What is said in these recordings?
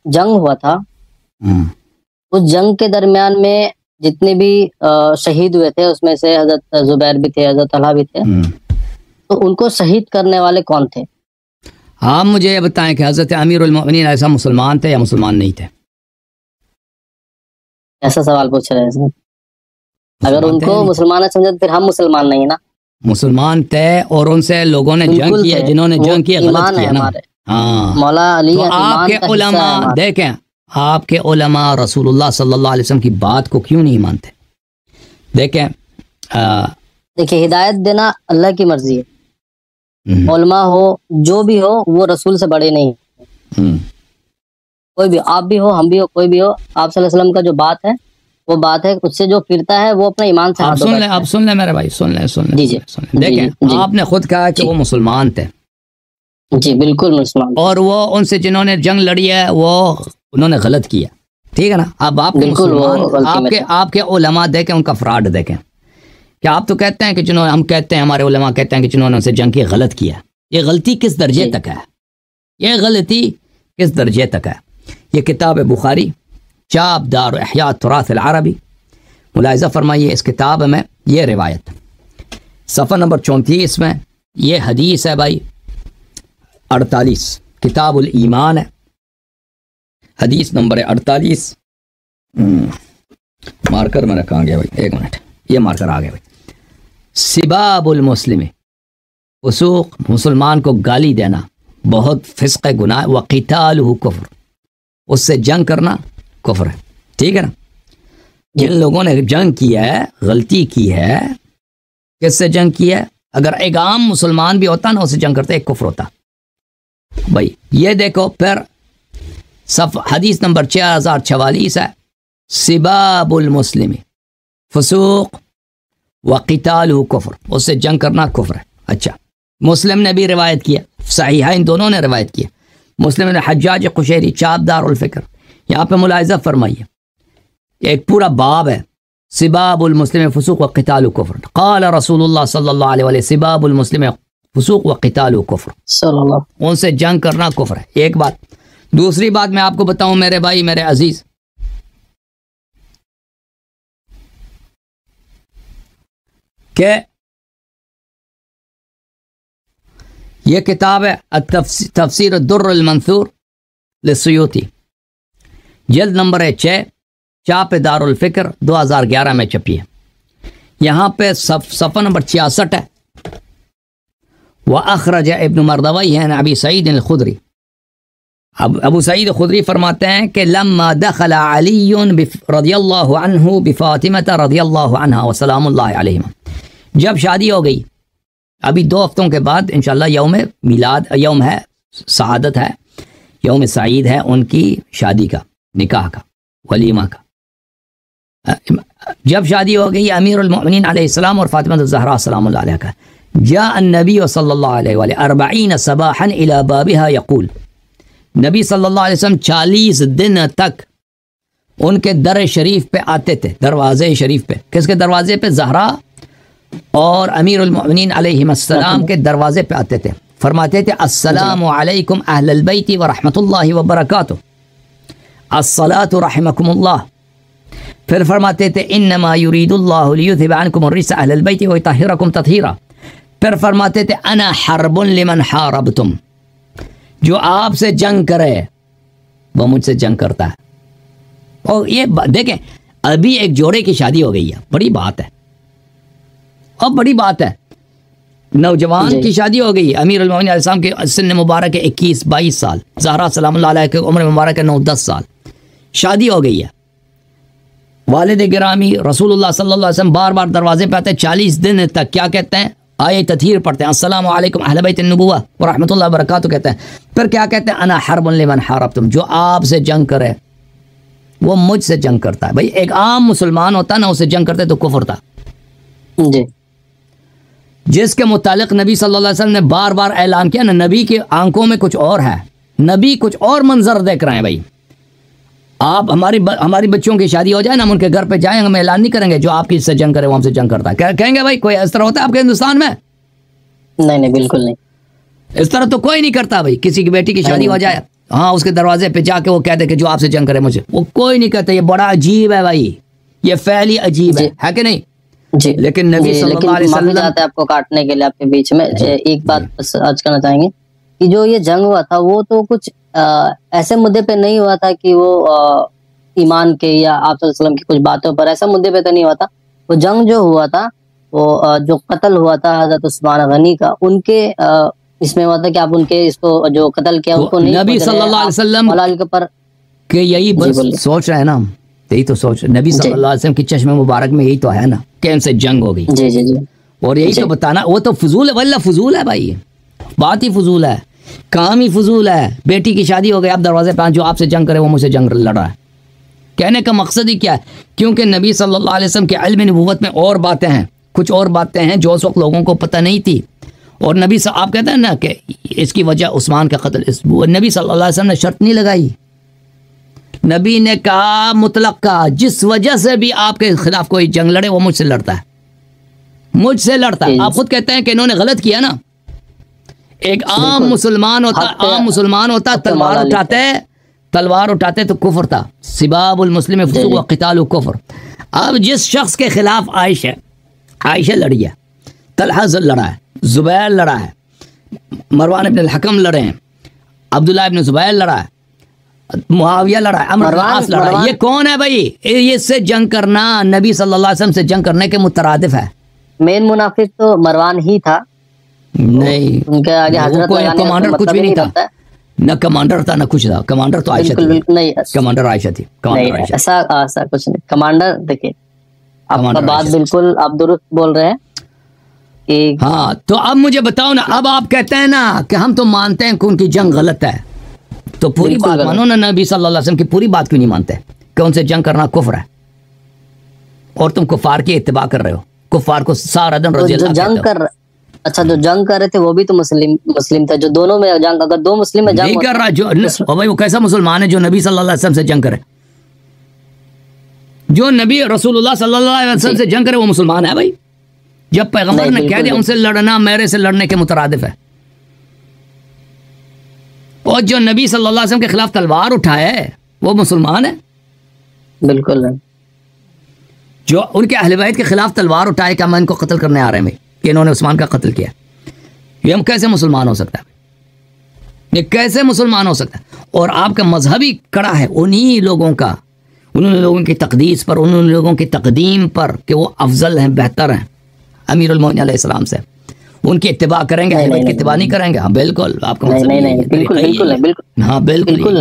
جنگ ہوا تھا اس جنگ کے درمیان میں جتنے بھی شہید ہوئے تھے اس میں سے حضرت زبیر بھی تھے، حضرت طلحہ بھی تھے، تو ان کو شہید کرنے والے کون تھے؟ آپ مجھے یہ بتائیں کہ حضرت امیر المؤمنین ایسا مسلمان تھے یا مسلمان نہیں تھے؟ ایسا سوال پوچھ رہے ہیں، اگر ان کو مسلمان سمجھے پھر ہم مسلمان نہیں نا؟ مسلمان تھے اور ان سے لوگوں نے جنگ کیا، جنہوں نے جنگ کیا غلط کیا نا۔ ہاں، مولا علی تو آپ کے علماء دیکھیں، آپ کے علماء رسول اللہ صلی اللہ علیہ وسلم کی بات کو کیوں نہیں مانتے؟ دیکھیں ہدایت دینا اللہ کی مرضی ہے، علماء ہو جو بھی ہو وہ رسول سے بڑے نہیں، کوئی بھی، آپ بھی ہو ہم بھی ہو کوئی بھی ہو، آپ صلی اللہ علیہ وسلم کا جو بات ہے وہ بات ہے، اس سے جو پھرتا ہے وہ اپنے ایمان سے آپ سن لیں میرے بھائی، سن لیں دیکھیں آپ نے خود کہا کہ وہ مسلمان تھے، جی بالکل مسلمان، اور وہ ان سے جنہوں نے جنگ لڑی ہے وہ انہوں نے غلط کیا، ٹھیک ہے نا؟ اب آپ کے مسلمان، آپ کے علماء دیکھیں ان کا فراڈ دیکھیں، کہ آپ تو کہتے ہیں کہ ہم کہتے ہیں، ہمارے علماء کہتے ہیں کہ جنہوں نے ان سے جنگ کی غلط کیا، یہ غلطی کس درجے تک ہے؟ یہ غلطی کس درجے تک ہے؟ یہ کتاب بخاری چاپ دار احیاء التراث العربی، ملاحظہ فرمائیے اس کتاب میں یہ روایت صفحہ نمبر 34 میں یہ حدیث ہے بھائی 48، کتاب الایمان ہے، حدیث نمبر 48، مارکر میں رکھا گیا بھائی، ایک منٹ، یہ مارکر آ گیا بھائی، سباب المسلم، فسوق، مسلمان کو گالی دینا بہت فسق گناہ، وقتالہ کفر، اس سے جنگ کرنا کفر ہے، ٹھیک ہے نا؟ جن لوگوں نے جنگ کیا ہے، غلطی کی ہے، کس سے جنگ کی ہے؟ اگر ایک عام مسلمان بھی ہوتا نا اسے جنگ کرتے ایک کفر ہوتا بھائی۔ یہ دیکھو پھر حدیث نمبر 6044 ہے، سباب المسلم فسوق وقتالہ کفر، اس سے جنگ کرنا کفر ہے۔ اچھا، مسلم نے بھی روایت کیا، صحیحین دونوں نے روایت کیا، مسلم نے حجاج قشیری چاپ دار الفکر، یہاں پہ ملاحظہ فرمائیے ایک پورا باب ہے، سباب المسلم فسوق وقتال کفر، قال رسول اللہ صلی اللہ علیہ وسلم سباب المسلم فسوق وقتال کفر، صلی اللہ، ان سے جنگ کرنا کفر ہے، ایک بات۔ دوسری بات میں آپ کو بتاؤں میرے بھائی میرے عزیز، کہ یہ کتاب ہے تفسیر الدر المنثور للسیوطی، جلد نمبر 6، چاپ دار الفکر 2011 میں چھپی ہے، یہاں پہ صفحہ نمبر 66 ہے، وَأَخْرَجَ ابن مردوی ہے ابی سعید الخدری، ابو سعید خدری فرماتے ہیں کہ لما دخل علی رضی اللہ عنہ بفاطمہ رضی اللہ عنہ وسلام اللہ علیہم، جب شادی ہو گئی، ابھی 2 ہفتوں کے بعد انشاءاللہ یوم میلاد، یوم ہے سعادت ہے، یوم سعید ہے ان کی شادی کا، نکاح کا، ولیمہ کا، جب شادی ہو گئی امیر المؤمنین علیہ السلام اور فاطمہ الزہرا سلام اللہ علیہ کا، جاء النبی صلی اللہ علیہ وآلہ 40 صباحا الى بابها یقول، نبی صلی اللہ علیہ وسلم 40 دن تک ان کے در شریف پہ آتے تھے، دروازے شریف پہ، کس کے دروازے پہ؟ زہرا اور امیر المؤمنین علیہ السلام کے دروازے پہ آتے تھے، فرماتے تھے السلام علیکم اہل البیت ورحمۃ اللہ وبرکاتہ، الصلاۃ رحمکم اللہ، پھر فرماتے تھے انما یرید اللہ لیذھب عنکم الرجس اہل البیت ویطہرکم تطہیرا، پھر فرماتے تھے انا حرب لمن حاربتم، جو آپ سے جنگ کرے وہ مجھ سے جنگ کرتا ہے۔ اور یہ دیکھیں ابھی ایک جوڑے کی شادی ہو گئی ہے، بڑی بات ہے، اور بڑی بات ہے، نوجوان کی شادی ہو گئی ہے، امیر المؤمنین علیہ السلام کے سن مبارک 21-22 سال، زہرا سلام اللہ علیہ کے عمر مبارک 9-10 سال، شادی ہو گئی ہے، والد گرامی رسول اللہ صلی اللہ علیہ وسلم بار بار دروازے پہ آتے ہیں، 40 دن تک کیا کہتے ہیں؟ آیت تطہیر پڑھتے ہیں، السلام علیکم اہل بیت النبوہ ورحمۃ اللہ وبرکاتہ کہتے ہیں، پھر کیا کہتے ہیں؟ انا حرب لمن حاربتم، جو آپ سے جنگ کرے وہ مجھ سے جنگ کرتا ہے۔ بھائی ایک عام مسلمان ہوتا نا اسے جنگ کرتے تو کفر تھا، جی، جس کے متعلق نبی صلی اللہ علیہ وسلم نے بار بار اعلان کیا نا، نبی کے آنکھوں میں کچھ اور ہے، نبی کچھ اور منظر دیکھ رہے ہیں۔ بھائی آپ ہماری بچوں کی شادی ہو جائے نا، ہم ان کے گھر پہ جائیں، ہم اعلان نہیں کریں گے جو آپ کی سے جنگ کرے وہ ہم سے جنگ کرتا ہے، کہیں گے بھائی کوئی اس طرح ہوتا ہے آپ کے ہندوستان میں؟ نہیں بالکل نہیں، اس طرح تو کوئی نہیں کرتا۔ بھائی کسی کی بیٹی کی شادی ہو جائے ہاں اس کے دروازے پہ جا کے وہ کہتے کہ جو آپ سے جنگ کرے مجھے، وہ کوئی نہیں کہتا. یہ بڑا عجیب ہے بھائی، یہ فعل ہی عجیب ہے کہ نہیں؟ جی لیکن نبی صلی اللہ علیہ وسلم چاہتے ہیں آپ کو کاٹنے کے لیے آپ کے بیچ میں ایک بات بس آج کرنا چاہیں گے کہ جو یہ جنگ ہوا تھا وہ تو کچھ ایسے مدے پہ نہیں ہوا تھا کہ وہ ایمان کے یا آپ صلی اللہ علیہ وسلم کی کچھ باتوں پر، ایسا مدے پہ تو نہیں ہوا تھا. وہ جنگ جو ہوا تھا وہ جو قتل ہوا تھا حضرت عثمان غنی کا، ان کے اس میں ہوا تھا کہ آپ ان کے اس کو جو قتل کیا ان کو نہیں نبی صلی اللہ علیہ وسلم کے پر کہ یہی بس سوچ رہے ہیں نا، یہی تو سوچ نبی صلی اللہ علیہ وسلم کی چشم مبارک میں یہی تو ہے نا کہ ان سے جنگ ہو گئی. جی جی جی اور یہی تو بتانا، وہ تو فضول ہے، واللہ فضول ہے بھائی، بات ہی فضول ہے، کام ہی فضول ہے. بیٹی کی شادی ہو گئی، آپ دروازے پہ جو آپ سے جنگ کرے وہ مجھ سے جنگ لڑ رہا ہے. کہنے کا مقصد ہی کیا ہے؟ کیونکہ نبی صلی اللہ علیہ وسلم کے علم نبوت میں اور باتیں ہیں، کچھ اور باتیں ہیں جو اس وقت لوگوں کو پتہ نہیں تھی. اور نبی صلی آپ کہتے ہیں نا کہ اس کی وجہ عثمان کا قتل، نبی صلی اللہ علیہ وسلم نے شرط نہیں لگائی. نبی نے کہا مطلق کہا جس وجہ سے بھی آپ کے خلاف کوئی جنگ لڑے وہ مجھ سے لڑتا ہے، مجھ سے لڑتا ہے. آپ خود کہتے ہیں کہ انہوں نے غلط کیا نا. ایک عام مسلمان ہوتا تلوار اٹھاتے تو کفر تھا. سباب المسلم فسوق وقتال کفر. اب جس شخص کے خلاف عائشہ لڑی ہے، طلحہ لڑا ہے، زبیر لڑا ہے، مروان ابن الحکم لڑے ہیں، عبداللہ ابن زبیر لڑا ہے، معاویہ لڑا ہے، عمرو بن العاص لڑا ہے. یہ کون ہے بھائی؟ یہ سے جنگ کرنا نبی صلی اللہ علیہ وسلم سے جنگ کرنے کے مترادف ہے. مین منافق تو مروان ہی تھا. نہیں، ان کے آگے حضرت کمانڈر کچھ بھی نہیں تھا، نہ کمانڈر تھا نہ کچھ تھا. کمانڈر تو عائشہ تھی. کمانڈر عائشہ تھی. ایسا کچھ نہیں. کمانڈر دیکھیے آپ کا بات بالکل آپ درست بول رہے ہیں. ہاں تو اب مجھے بتاؤ نا، اب آپ کہتے ہیں نا کہ ہم تو مانتے ہیں کہ ان کی جنگ غلط ہے، تو پوری بات مانو نا. نبی صلی اللہ علیہ وسلم کی پوری بات کیوں نہیں مانتے کہ ان سے جنگ کرنا کفر ہے؟ اور تم کفار کی اتباع کر رہے ہو، کفار کو سارا دن رضی اللہ جنگ کر. اچھا جو جنگ کر رہے تھے وہ بھی تو مسلم تھے، جو دونوں میں جنگ، اگر دو مسلم میں جنگ نہیں کر رہا جو بھائی وہ کیسا مسلمان ہے جو نبی صلی اللہ علیہ وسلم سے جنگ کرے؟ جو نبی رسول اللہ صلی اللہ علیہ وسلم سے جنگ کرے وہ مسلمان ہے بھائی. جب پیغمبر نے کہہ دیا ان سے لڑنا میرے سے لڑنے کے مترادف ہے. اور جو نبی صلی اللہ علیہ وسلم کے خلاف تلوار اٹھائے وہ مسلمان ہے. بالکل. جو ان کے اہل بیت کے خلاف تلوار اٹھائے کہ ہم ان کو قتل کرنے آ رہے ہیں کہ انہوں نے عثمان کا قتل کیا، یہ ہم کیسے مسلمان ہو سکتا ہے؟ یہ کیسے مسلمان ہو سکتا ہے؟ اور آپ کا مذہبی کڑا ہے انہی لوگوں کا، انہوں لوگوں کی تقدیس پر، انہوں لوگوں کی تقدیم پر کہ وہ افضل ہیں، بہتر ہیں امیر المومنین علیہ السلام سے. ان کی اتباع کریں گے، اہل بیت کی اتباع نہیں کریں گے. ہاں بالکل آپ کا مطلب بالکل. ہاں بالکل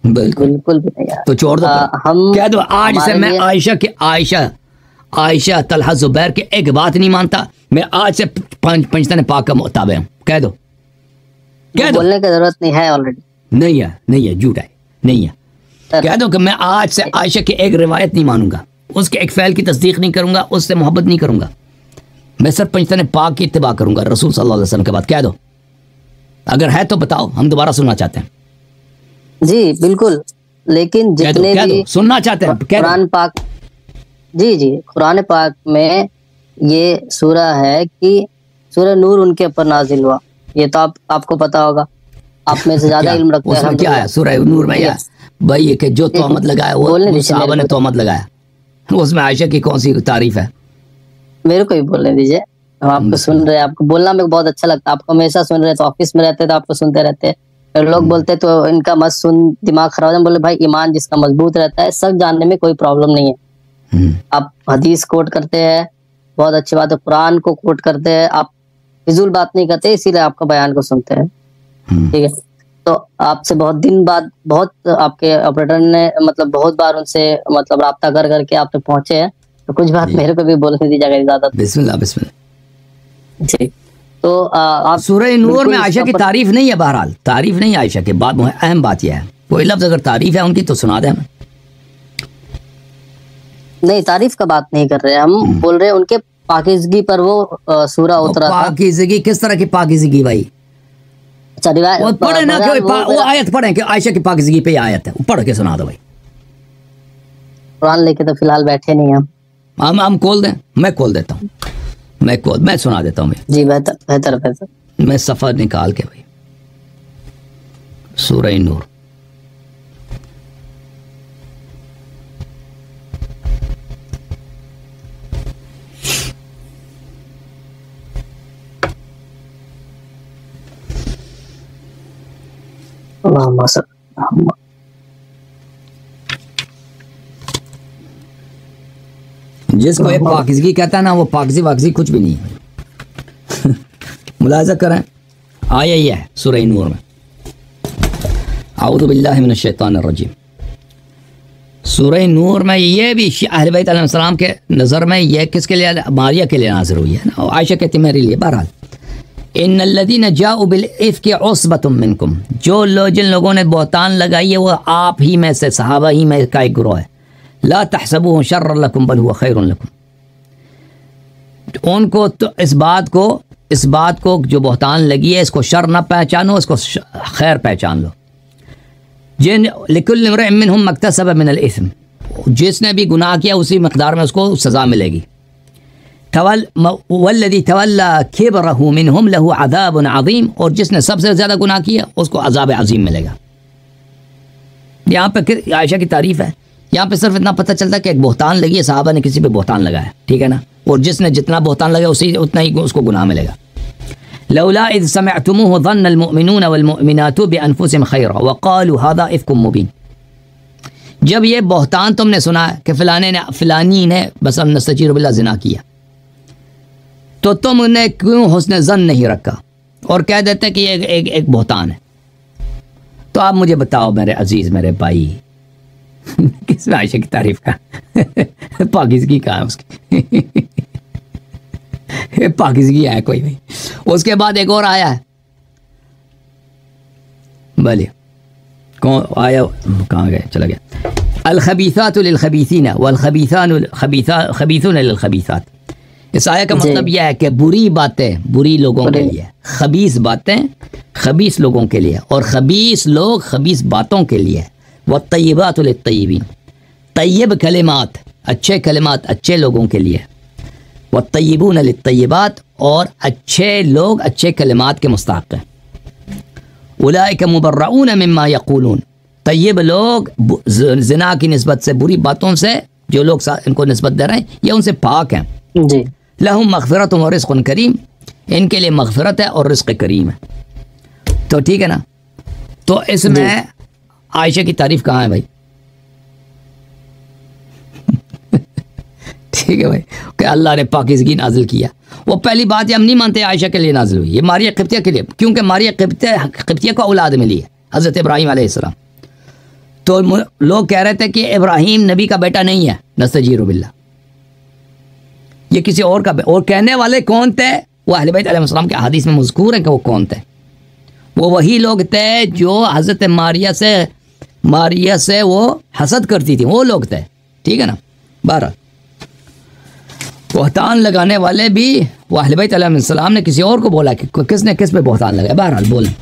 بالکل. تو چھوڑ دو، کہہ دو آج سے میں عائشہ طلحہ زبیر کے ایک بات نہیں مانتا، میں آج سے پنجتن پاک کا متابع ہوں. کہہ دو، بولنے کی ضرورت نہیں ہے، آلریڈی نہیں ہے، جھوٹ ہے، نہیں ہے. کہہ دو کہ میں آج سے عائشہ کی ایک روایت نہیں مانوں گا، اس کے ایک فعل کی تصدیق نہیں کروں گا، اس سے محبت نہیں کروں گا، میں صرف پنجتن پاک کی اتباع کروں گا رسول صلی اللہ علیہ وسلم کے بعد. کہہ دو، اگر ہے تو بتاؤ، ہم دوبارہ سننا چاہتے ہیں. جی بالکل. لیکن جتنے بھی سننا چاہتے ہیں قرآن پاک، جی قرآن پاک میں یہ سورہ ہے کہ سورہ نور ان کے اوپر نازل ہوا. یہ تو آپ کو پتا ہوگا، آپ میں سے زیادہ علم رکھتے ہیں. اس میں کیا ہے سورہ نور میں؟ بھائی کہ جو تہمت لگایا وہ صحابہ نے تہمت لگایا، اس میں عائشہ کی کون سی تعریف ہے؟ میرے کو بھی بولنے دیجیے، ہم آپ کو سن رہے ہیں. آپ کو بولنا میں بہت اچھا لگتا ہے، آپ کو ہمیشہ سن رہے تو آفس میں رہتے تو آپ کو سنتے رہتے. لوگ بولتے تو ان کا مت سن، دماغ خراب ہے. بولے بھائی ایمان جس کا مضبوط رہتا ہے سب جاننے میں کوئی پرابلم نہیں ہے. آپ حدیث کوٹ کرتے ہیں، بہت اچھی بات ہے. قرآن کو کوٹ کرتے ہیں، آپ فضول بات نہیں کرتے، اسی لیے آپ کا بیان کو سنتے ہیں. ٹھیک ہے، تو آپ سے بہت دن بعد بہت آپ کے آپریٹر نے مطلب بہت بار ان سے مطلب رابطہ کر کے آپ تک پہنچے ہیں، تو کچھ بات میرے کو بھی بولنے دیجیے گا اجازت. بسم اللہ. جی تو آپ سورہ نور میں عائشہ کی تعریف نہیں ہے، بہرحال تعریف نہیں ہے عائشہ کی. بات اہم بات یہ ہے، کوئی لفظ اگر تعریف ہے ان کی تو سنا دیں ہمیں. نہیں تعریف کا بات نہیں کر رہے ہم، بول رہے ان کے پاکیزگی پر وہ سورہ اترا تھا. پاکیزگی کس طرح کی پاکیزگی بھائی؟ پڑھے نا وہ آیت پڑھیں کہ عائشہ کی پاکیزگی پہ آیت ہے، پڑھ کے سنا دو بھائی. قرآن لے کے تو فی الحال بیٹھے نہیں ہم کھول دیں، میں کھول دیتا ہوں، میں سنا دیتا ہوں. جی بہتر میں صفحہ نکال کے بھائی سورہ نور اللہم صل علی محمد۔ جس کو یہ پاکیزگی کہتا ہے نا، وہ پاکیزی واکزی کچھ بھی نہیں ہے۔ ملاحظہ کریں، آیا یہ ہے سورہ نور میں، اعوذ باللہ من الشیطان الرجیم۔ سورہ نور میں یہ بھی اہل بیت علیہ السلام کے نظر میں یہ کس کے لیے؟ ماریہ کے لیے نازل ہوئی ہے نا، عائشہ کہتی میرے لیے۔ بہرحال ان الذین جاؤوا بالافک عصبۃ منکم، جن لوگوں نے بہتان لگائی ہے وہ آپ ہی میں سے، صحابہ ہی میں کا ایک گروہ ہے۔ لا تحسبوه شرا لکم بل هو خیر لکم، ان کو تو اس بات کو جو بہتان لگی ہے اس کو شر نہ پہچانو، اس کو خیر پہچان لو۔ لکل امرئ منہم ما اکتسب من الاثم، جس نے بھی گناہ کیا اسی مقدار میں اس کو سزا ملے گی۔ والذی تولی کبرہ منہم لہ عذاب عظیم، اور جس نے سب سے زیادہ گناہ کیا اس کو عذاب عظیم ملے گا۔ یہاں پہ عائشہ کی تعریف ہے، یہاں پہ صرف اتنا پتہ چلتا ہے کہ ایک بہتان لگی ہے، صحابہ نے کسی پہ بہتان لگایا، ٹھیک ہے نا، اور جس نے جتنا بہتان لگایا اتنا ہی اس کو گناہ ملے گا۔ لولا اذ سمعتموه ظن المؤمنون والمؤمنات بانفسهم خیرا وقالوا هذا افک مبین، جب یہ بہتان تم نے سنا کہ فلانی نے بس ہم نستجیر باللہ زنا کیا، تو تم نے کیوں حسن ظن نہیں رکھا اور کہہ دیتے کہ یہ ایک بہتان ہے؟ تو آپ مجھے بتاؤ میرے عزیز، میرے بھائی، کس میں عائشہ کی تعریف کا پاکیزگی کہا ہے اس کی؟ پاکیزگی ہے کوئی نہیں۔ اس کے بعد ایک اور آیا ہے، بھلے کون آیا، کہاں گئے، چلا گیا۔ الخبیثات للخبیثین والخبیثون للخبیثات، اس آیا کا مطلب یہ ہے کہ بری باتیں بری لوگوں کے لیے، خبیث باتیں خبیث لوگوں کے لیے، اور خبیث لوگ خبیث باتوں کے لیے۔ والطیبات للطیبین، طیب کلمات اچھے کلمات اچھے لوگوں کے لیے، والطیبون للطیبات اور اچھے لوگ اچھے کلمات کے مستحق ہیں۔ اولئک مبرؤون مما یقولون، طیب لوگ زنا کی نسبت سے، بری باتوں سے جو لوگ ان کو نسبت دے رہے ہیں یہ ان سے پاک ہیں۔ جی، لہم مغفرت و رزق کریم، ان کے لیے مغفرت ہے اور رزق کریم ہے۔ تو ٹھیک ہے نا، تو اس میں عائشہ کی تعریف کہاں ہے بھائی؟ ٹھیک ہے بھائی، کہ اللہ نے پاکیزگی نازل کیا، وہ پہلی بات ہم نہیں مانتے عائشہ کے لیے نازل ہوئی، یہ ماریہ قبطیہ کے لیے، کیونکہ ماریہ قبطیہ کو اولاد ملی ہے حضرت ابراہیم علیہ السلام۔ تو لوگ کہہ رہے تھے کہ ابراہیم نبی کا بیٹا نہیں ہے، نستجیر باللہ، یہ کسی اور کا، اور کہنے والے کون تھے؟ وہ اہل بیت علیہ السلام کے حدیث میں مذکور ہیں کہ وہ کون تھے۔ وہ وہی لوگ تھے جو حضرت ماریہ سے وہ حسد کرتی تھی، وہ لوگ تھے، ٹھیک ہے نا۔ بہرحال بہتان لگانے والے بھی وہ اہل بیت علیہ السلام نے کسی اور کو بولا کہ کس نے کس پہ بہتان لگایا، بہرحال بولیں۔